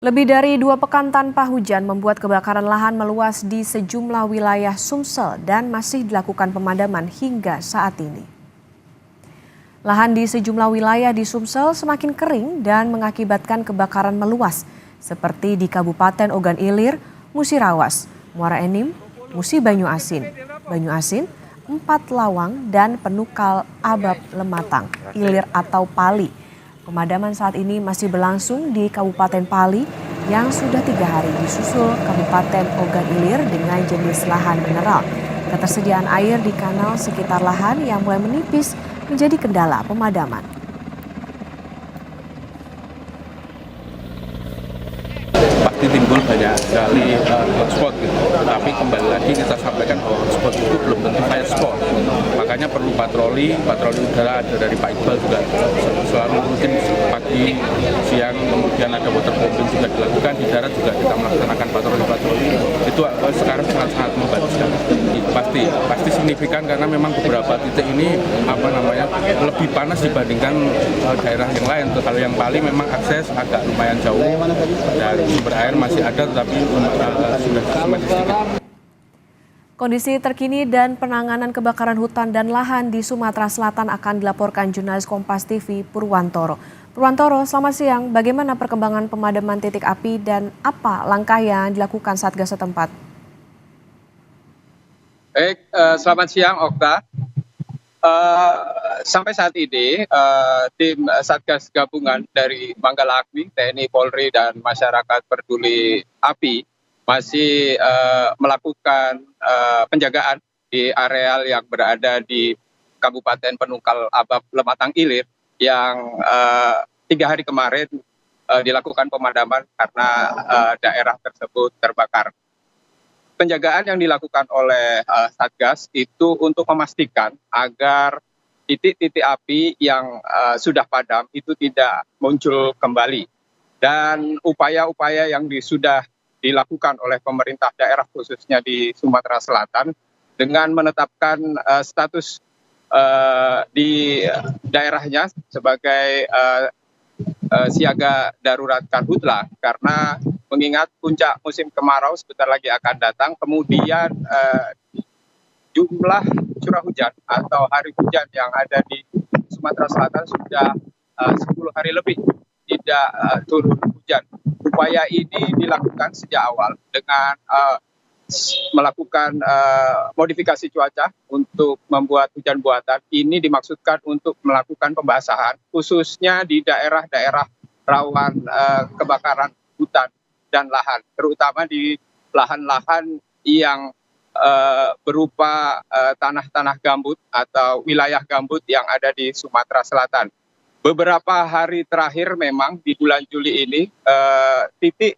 Lebih dari 2 pekan tanpa hujan membuat kebakaran lahan meluas di sejumlah wilayah Sumsel dan masih dilakukan pemadaman hingga saat ini. Lahan di sejumlah wilayah di Sumsel semakin kering dan mengakibatkan kebakaran meluas, seperti di Kabupaten Ogan Ilir, Musirawas, Muara Enim, Musi Banyu Asin, Empat Lawang, dan Penukal Abab Lematang, Ilir atau Pali. Pemadaman saat ini masih berlangsung di Kabupaten Pali yang sudah 3 hari disusul Kabupaten Ogan Ilir dengan jenis lahan mineral. Ketersediaan air di kanal sekitar lahan yang mulai menipis menjadi kendala pemadaman. Pasti timbul banyak sekali hotspot gitu. Tetapi kembali lagi kita sampaikan bahwa hotspot itu belum tentu fire spot. Makanya perlu patroli udara ada dari Pak Iqbal juga selalu rutin pagi, siang, kemudian ada waterbombing juga dilakukan, di darat juga kita melaksanakan patroli. Itu sekarang sangat membantu sekali. Pasti signifikan karena memang beberapa titik ini lebih panas dibandingkan daerah yang lain. Kalau yang Bali memang akses agak lumayan jauh dan sumber air masih ada tetapi sudah semakin sedikit. Kondisi terkini dan penanganan kebakaran hutan dan lahan di Sumatera Selatan akan dilaporkan jurnalis Kompas TV Purwantoro. Purwantoro, selamat siang. Bagaimana perkembangan pemadaman titik api dan apa langkah yang dilakukan Satgas setempat? Baik, selamat siang Okta. Sampai saat ini tim Satgas Gabungan dari Manggala Agni, TNI, Polri, dan Masyarakat Peduli Api masih melakukan penjagaan di areal yang berada di Kabupaten Penukal Abab Lematang Ilir yang 3 hari kemarin dilakukan pemadaman karena daerah tersebut terbakar. Penjagaan yang dilakukan oleh Satgas itu untuk memastikan agar titik-titik api yang sudah padam itu tidak muncul kembali. Dan upaya-upaya yang sudah dilakukan oleh pemerintah daerah khususnya di Sumatera Selatan dengan menetapkan status di daerahnya sebagai siaga darurat karhutla karena mengingat puncak musim kemarau sebentar lagi akan datang, kemudian jumlah curah hujan atau hari hujan yang ada di Sumatera Selatan sudah 10 hari lebih tidak turun hujan. Upaya ini dilakukan sejak awal dengan melakukan modifikasi cuaca untuk membuat hujan buatan. Ini dimaksudkan untuk melakukan pembasahan khususnya di daerah-daerah rawan kebakaran hutan dan lahan, terutama di lahan-lahan yang berupa tanah-tanah gambut atau wilayah gambut yang ada di Sumatera Selatan. Beberapa hari terakhir memang di bulan Juli ini titik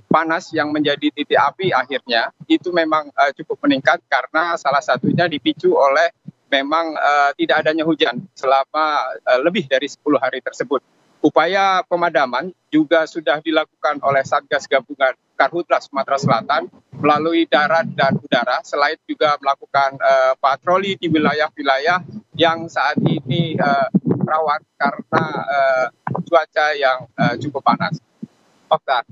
panas yang menjadi titik api akhirnya itu memang cukup meningkat karena salah satunya dipicu oleh memang tidak adanya hujan selama lebih dari 10 hari tersebut. Upaya pemadaman juga sudah dilakukan oleh Satgas Gabungan Karhutla Sumatera Selatan melalui darat dan udara, selain juga melakukan patroli di wilayah-wilayah yang saat ini rawan karena cuaca yang cukup panas. Okta.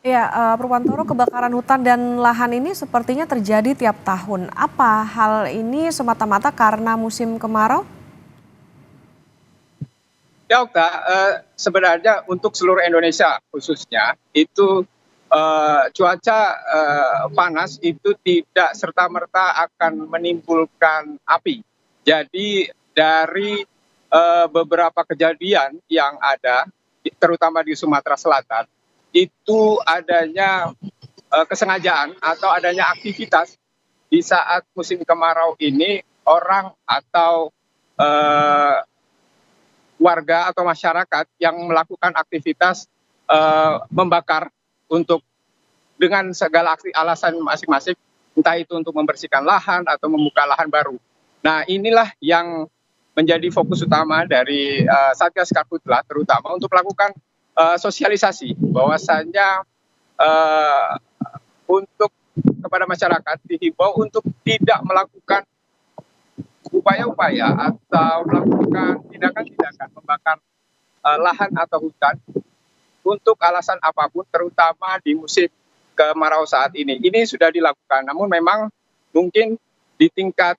Ya, Purwantoro, kebakaran hutan dan lahan ini sepertinya terjadi tiap tahun. Apa hal ini semata-mata karena musim kemarau? Ya, Okta, sebenarnya untuk seluruh Indonesia khususnya itu cuaca panas itu tidak serta-merta akan menimbulkan api. Jadi dari beberapa kejadian yang ada, terutama di Sumatera Selatan, itu adanya kesengajaan atau adanya aktivitas di saat musim kemarau ini orang atau warga atau masyarakat yang melakukan aktivitas membakar untuk dengan segala alasan masing-masing, entah itu untuk membersihkan lahan atau membuka lahan baru. Nah, inilah yang menjadi fokus utama dari Satgas Karhutla, terutama untuk melakukan sosialisasi bahwasannya untuk kepada masyarakat dihimbau untuk tidak melakukan upaya-upaya atau melakukan tindakan-tindakan membakar lahan atau hutan untuk alasan apapun, terutama di musim kemarau saat ini. Ini sudah dilakukan, namun memang mungkin di tingkat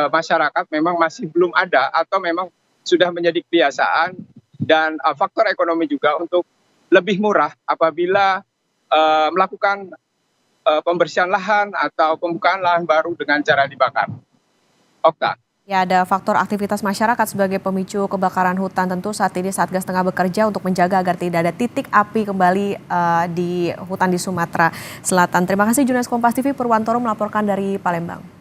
masyarakat memang masih belum ada atau memang sudah menjadi kebiasaan dan faktor ekonomi juga untuk lebih murah apabila melakukan pembersihan lahan atau pembukaan lahan baru dengan cara dibakar. Okta. Ya, ada faktor aktivitas masyarakat sebagai pemicu kebakaran hutan. Tentu saat ini Satgas tengah bekerja untuk menjaga agar tidak ada titik api kembali di hutan di Sumatera Selatan. Terima kasih jurnalis Kompas TV Purwantoro melaporkan dari Palembang.